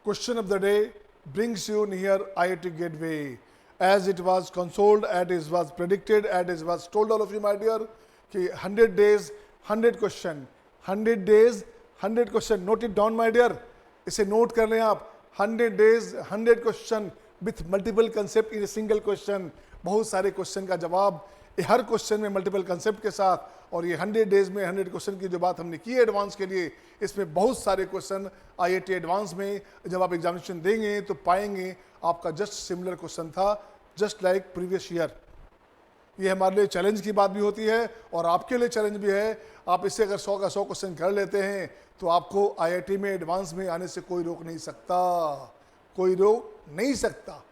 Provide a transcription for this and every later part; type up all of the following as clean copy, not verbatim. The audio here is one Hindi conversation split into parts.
question of the day brings you near IIT Gateway. As it was consoled, as it was predicted, as it was told all of you, my dear, कि 100 days, 100 question, 100 days, 100 question. Note it down, my dear. इसे नोट कर लें आप. 100 days, 100 question with multiple concept in a single question. बहुत सारे क्वेश्चन का जवाब हर क्वेश्चन में मल्टीपल कंसेप्ट के साथ. और ये 100 डेज में 100 क्वेश्चन की जो बात हमने की है एडवांस के लिए, इसमें बहुत सारे क्वेश्चन आईआईटी एडवांस में जब आप एग्जामिनेशन देंगे तो पाएंगे आपका जस्ट सिमिलर क्वेश्चन था, जस्ट लाइक प्रीवियस ईयर. ये हमारे लिए चैलेंज की बात भी होती है और आपके लिए चैलेंज भी है. आप इससे अगर 100 का 100 क्वेश्चन कर लेते हैं तो आपको आईआईटी में एडवांस में आने से कोई रोक नहीं सकता, कोई रोक नहीं सकता.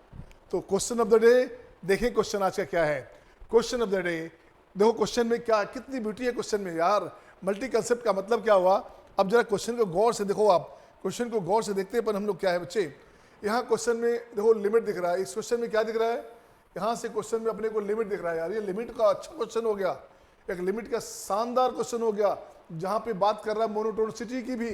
तो क्वेश्चन ऑफ द डे देखें, क्वेश्चन आज का क्या है. क्वेश्चन ऑफ द डे देखो, क्वेश्चन में क्या कितनी ब्यूटी है क्वेश्चन में यार. मल्टी कंसेप्ट का मतलब क्या हुआ. अब जरा क्वेश्चन को गौर से देखो, आप क्वेश्चन को गौर से देखते हैं पर हम लोग क्या है बच्चे, यहाँ क्वेश्चन में देखो लिमिट दिख रहा है. इस क्वेश्चन में क्या दिख रहा है, यहाँ से क्वेश्चन में अपने को लिमिट दिख रहा है. यार ये लिमिट का अच्छा क्वेश्चन हो गया, एक लिमिट का शानदार क्वेश्चन हो गया जहाँ पे बात कर रहा है मोनोटोनिसिटी की भी.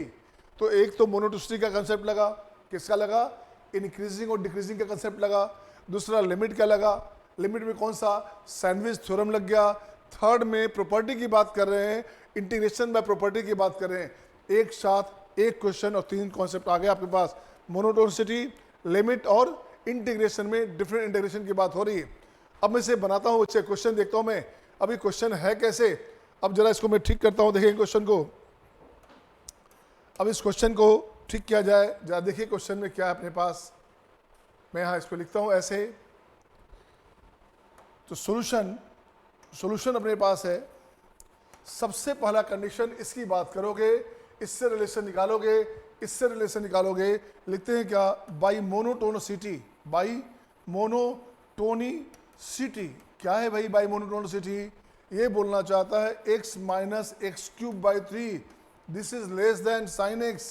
तो एक तो मोनोटोनिसिटी का कंसेप्ट लगा, किसका लगा, इंक्रीजिंग और डिक्रीजिंग का कंसेप्ट लगा. दूसरा लिमिट का लगा, लिमिट में कौन सा, सैंडविच थ्योरम लग गया. थर्ड में प्रॉपर्टी की बात कर रहे हैं, इंटीग्रेशन बाय प्रॉपर्टी की बात कर रहे हैं. एक साथ एक क्वेश्चन और 3 कॉन्सेप्ट आ गए आपके पास, मोनोटोनिसिटी, लिमिट और इंटीग्रेशन में डिफरेंट इंटीग्रेशन की बात हो रही है. अब मैं इसे बनाता हूँ बच्चे, क्वेश्चन देखता हूँ मैं. अभी क्वेश्चन है कैसे, अब जरा इसको मैं ठीक करता हूँ. देखिए क्वेश्चन को, अब इस क्वेश्चन को ठीक किया जाए. जरा देखिए क्वेश्चन में क्या है अपने पास. मैं यहाँ इसको लिखता हूँ ऐसे. तो सॉल्यूशन अपने पास है. सबसे पहला कंडीशन इसकी बात करोगे, इससे रिलेशन निकालोगे, इससे रिलेशन निकालोगे. लिखते हैं क्या, बाई मोनोटोनिसिटी. बाई मोनोटोनिसिटी क्या है भाई, बाई मोनोटोनिसिटी ये बोलना चाहता है x minus X cube by 3 this is less than sine x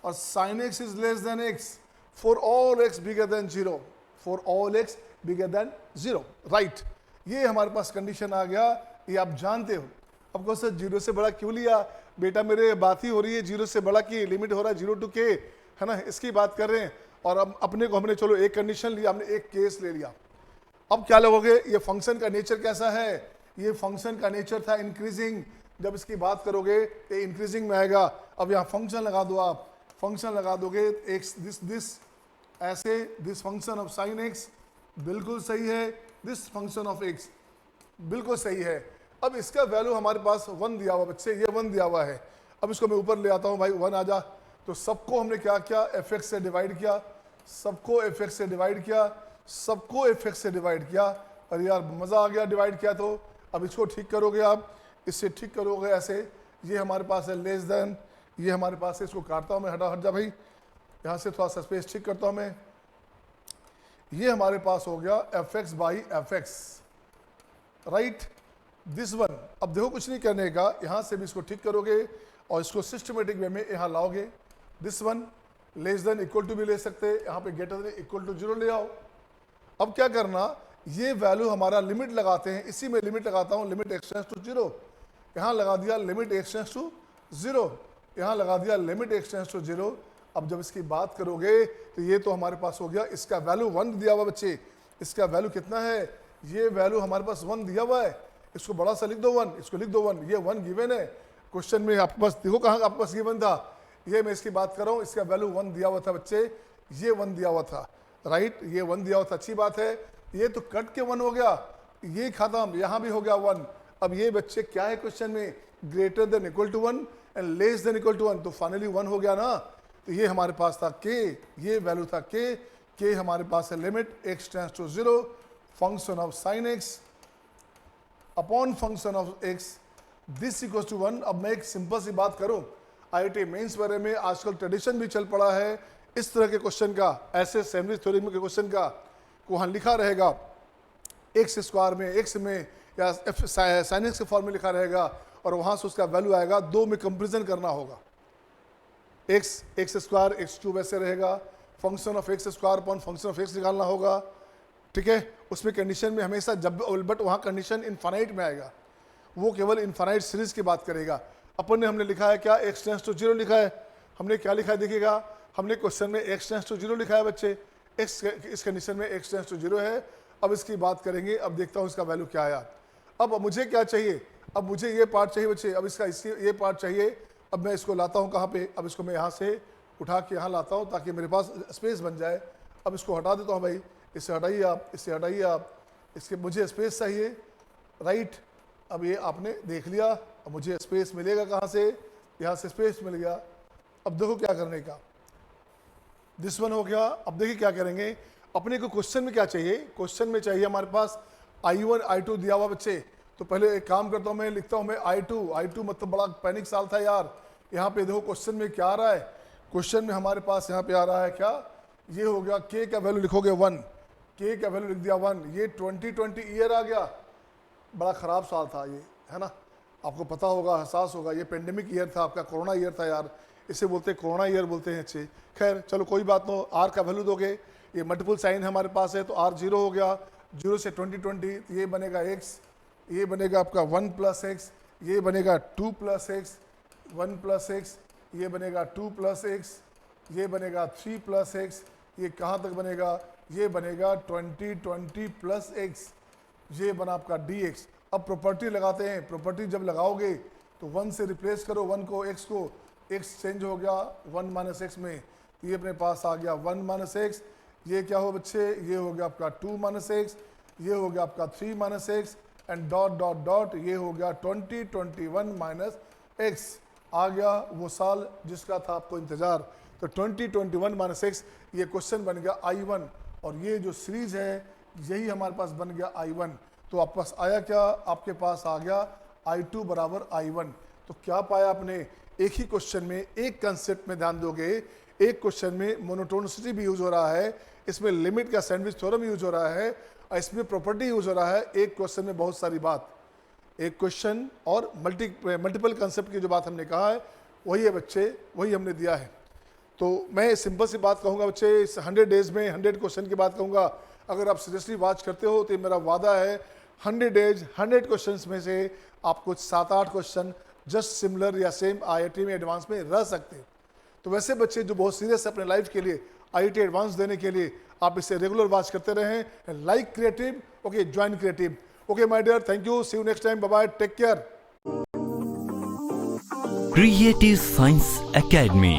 और sine x is less than x for all x bigger than 0, for all x bigger than 0. Right, ये हमारे पास कंडीशन आ गया, ये आप जानते हो. अब कौन सा 0 से बड़ा क्यों लिया बेटा, मेरे बात ही हो रही है 0 से बड़ा की, लिमिट हो रहा है 0 to k, है ना, इसकी बात कर रहे हैं. और अब अपने को हमने चलो एक कंडीशन लिया, हमने एक केस ले लिया. अब क्या लगोगे, ये फंक्शन का नेचर कैसा है, ये फंक्शन का नेचर था इंक्रीजिंग. जब इसकी बात करोगे ये इंक्रीजिंग में आएगा. अब यहाँ फंक्शन लगा दो, आप फंक्शन लगा दोगे एक्स दिस ऐसे, this function of sine x बिल्कुल सही है, दिस फंक्शन ऑफ एक्स बिल्कुल सही है. अब इसका वैल्यू हमारे पास 1 दिया हुआ बच्चे, ये 1 दिया हुआ है. अब इसको मैं ऊपर ले आता हूँ भाई, 1 आ जा. तो सबको हमने क्या किया, एफ एक्स से डिवाइड किया, सबको एफ एक्स से डिवाइड किया, सबको एफ एक्स से डिवाइड किया. और यार मज़ा आ गया डिवाइड किया तो. अब इसको ठीक करोगे आप, इससे ठीक करोगे ऐसे, ये हमारे पास है लेस देन, ये हमारे पास है. इसको काटता हूँ मैं, हट जा भाई, यहाँ से थोड़ा सा स्पेस ठीक करता हूँ मैं. ये हमारे पास हो गया F x by F x. Right, this one. अब देखो कुछ नहीं करने का, यहाँ से भी इसको ठीक करोगे और इसको सिस्टमेटिक वे में यहाँ लाओगे. This one less than equal to भी ले सकते हैं, यहाँ पे ग्रेटर देन इक्वल टू 0 ले आओ. अब क्या करना, ये वैल्यू हमारा लिमिट लगाते हैं, इसी में लिमिट लगाता हूँ, लिमिट एक्स टेंड्स टू 0. यहाँ लगा दिया लिमिट एक्स टेंड्स टू 0, यहाँ लगा दिया लिमिट एक्स टेंड्स टू 0. अब जब इसकी बात करोगे तो ये तो हमारे पास हो गया, इसका वैल्यू 1 दिया हुआ बच्चे. इसका वैल्यू कितना है, ये वैल्यू हमारे पास 1 दिया हुआ है. इसको बड़ा सा लिख दो 1, इसको लिख दो 1. ये 1 गिवन है क्वेश्चन में आपके पास. देखो कहाँ आपके पास गिवन था, ये मैं इसकी बात कर रहा हूँ. इसका वैल्यू 1 दिया हुआ था बच्चे, ये 1 दिया हुआ था. राइट, ये 1 दिया हुआ था, अच्छी बात है. ये तो कट के 1 हो गया, ये खत्म, यहाँ भी हो गया 1. अब ये बच्चे क्या है क्वेश्चन में, greater than equal to 1 and less than equal to 1, तो फाइनली 1 हो गया ना. तो ये हमारे पास था k, ये वैल्यू था k हमारे पास है limit x tends to 0 function of sine x upon function of x this equals to 1. अब मैं एक सिंपल सी बात करूं, आईआईटी मेंस बारे में आजकल ट्रेडिशन भी चल पड़ा है इस तरह के क्वेश्चन का, ऐसे सैंडविच थ्योरम के क्वेश्चन का को वहाँ लिखा रहेगा एक्स स्क्वायर में, एक्स में या साइन एक्स के फॉर्म में लिखा रहेगा और वहाँ से उसका वैल्यू आएगा, 2 में कंपेरिजन करना होगा. एक्स स्क्वायर एक्स क्यूब ऐसे रहेगा, function of x square upon function of x निकालना होगा. ठीक है, उसमें कंडीशन में हमेशा जब, बट वहाँ कंडीशन इनफाइनाइट में आएगा, वो केवल इनफाइनाइट सीरीज की बात करेगा. अपन ने हमने लिखा है क्या, एक्स टेंड्स टू 0 लिखा है, हमने क्या लिखा है देखिएगा, हमने क्वेश्चन में x टेंस टू 0 लिखा है बच्चे, x इस कंडीशन में x टेंस टू 0 है। अब इसकी बात करेंगे, अब देखता हूँ इसका वैल्यू क्या आया। अब मुझे क्या चाहिए, अब मुझे ये पार्ट चाहिए बच्चे, अब इसका ये पार्ट चाहिए। अब मैं इसको लाता हूँ कहाँ पे, अब इसको मैं यहाँ से उठा के यहाँ लाता हूँ ताकि मेरे पास स्पेस बन जाए। अब इसको हटा देता हूँ भाई, इससे हटाइए आप, इससे हटाइए आप, इसके मुझे स्पेस चाहिए, राइट। अब ये आपने देख लिया, अब मुझे स्पेस मिलेगा कहाँ से, यहाँ से स्पेस मिल गया। अब देखो क्या करने का, दिस वन हो गया। अब देखिए क्या करेंगे, अपने को क्वेश्चन में क्या चाहिए, क्वेश्चन में चाहिए हमारे पास I1 I2 दिया हुआ बच्चे। तो पहले एक काम करता हूँ, मैं लिखता हूँ मैं I2 मतलब बड़ा पैनिक साल था यार। यहाँ पे देखो क्वेश्चन में क्या आ रहा है, क्वेश्चन में हमारे पास यहाँ पे आ रहा है क्या, ये हो गया k का वैल्यू लिखोगे 1, k का वैल्यू लिख दिया 1। ये 2020 ईयर आ गया, बड़ा ख़राब साल था ये, है ना, आपको पता होगा, एहसास होगा। ये पेंडेमिक ईयर था आपका, कोरोना ईयर था यार, इसे बोलते हैं कोरोना ईयर बोलते हैं। अच्छे खैर चलो कोई बात नहीं, r का वैल्यू दोगे, ये मल्टीपल साइन हमारे पास है तो r 0 हो गया। 0 से 2020 तो ये बनेगा x, ये बनेगा आपका 1 प्लस x, ये बनेगा 2 प्लस x, 1 प्लस x, ये बनेगा 2 प्लस x, ये बनेगा 3 प्लस x, ये कहाँ तक बनेगा, ये बनेगा 2020 प्लस x, ये बना आपका dx। अब प्रॉपर्टी लगाते हैं, प्रॉपर्टी जब लगाओगे तो 1 से रिप्लेस करो 1 को, x को, x चेंज हो गया 1 माइनस एक्स में, तो ये अपने पास आ गया 1 माइनस एक्स। ये क्या हो बच्चे, ये हो गया आपका 2 माइनस एक्स, ये हो गया आपका 3 minus x and dot dot dot, ये हो गया 2021 माइनस एक्स। आ गया वो साल जिसका था आपको इंतजार। तो 2021 माइनस एक्स, ये क्वेश्चन बन गया I1, और ये जो सीरीज है यही हमारे पास बन गया I1। तो आपके पास आया क्या, आपके पास आ गया I2 बराबर I1। तो क्या पाया आपने, एक ही क्वेश्चन में एक कंसेप्ट में ध्यान दोगे, एक क्वेश्चन में मोनोटोनिसिटी भी यूज हो रहा है, इसमें लिमिट का सैंडविच थ्योरम यूज हो रहा है, और इसमें प्रॉपर्टी यूज हो रहा है। एक क्वेश्चन में बहुत सारी बात, एक क्वेश्चन और मल्टीपल कंसेप्ट की जो बात हमने कहा है वही है बच्चे, वही हमने दिया है। तो मैं सिंपल सी बात कहूँगा बच्चे, इस 100 डेज में 100 क्वेश्चन की बात कहूँगा। अगर आप सीरियसली वॉच करते हो तो मेरा वादा है 100 डेज 100 क्वेश्चंस में से आपको 7-8 क्वेश्चन जस्ट सिमिलर या सेम IIT में एडवांस में रह सकते हैं। तो वैसे बच्चे जो बहुत सीरियस है अपने लाइफ के लिए, IIT एडवांस देने के लिए, आप इसे रेगुलर वॉच करते रहें। Like Creative, okay, join Creative. Okay my dear, thank you, see you next time, bye bye, take care. Creative Science academy